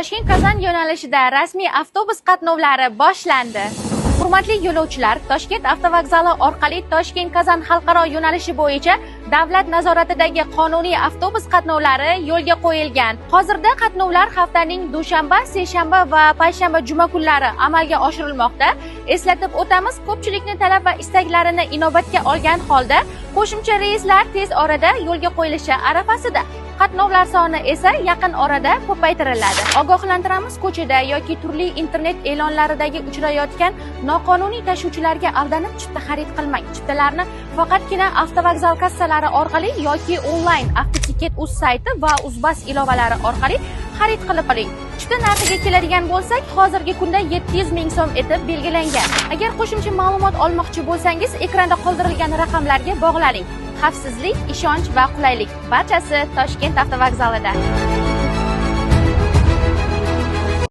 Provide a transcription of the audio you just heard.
Toshkent-Kazan yo'nalishida rasmiy avtobus qatnovlari boshlandi. Hurmatli yo'lovchilar, Toshkent avtovokzali orqali Toshkent-Kazan xalqaro yo'nalishi bo'yicha davlat nazoratidagi qonuniy avtobus qatnovlari yo'lga qo'yilgan. Hozirda qatnovlar haftaning dushanba, seshanba va payshanba juma kunlari amalga oshirilmoqda. Eslatib o'tamiz, ko'pchilikning talab va istaklarini inobatga olgan holda qo'shimcha reyslar tez orada yo'lga qo'yilishi arafasida. Qatnovlar soni esa yaqin orada ko'paytiriladi. Ogohlantiramiz, ko'chada yoki turli internet e'lonlaridagi uchrayotgan noqonuniy tashuvchilarga aldanib chipta xarid qilmang. Chiptalarni faqatgina avtovokzal kassalari orqali yoki onlayn Avtotiket.uz sayti va Uzbas ilovalari orqali xarid qilib oling. Chipta narxiga keladigan bo'lsak, hozirgi kunda 700 ming so'm etib belgilangan. Agar qo'shimcha ma'lumot olmoqchi bo'lsangiz, ekranda qoldirilgan raqamlarga bog'laning. Xavfsizlik, ishonch va qulaylik barchasi Toshkent avtovokzalida.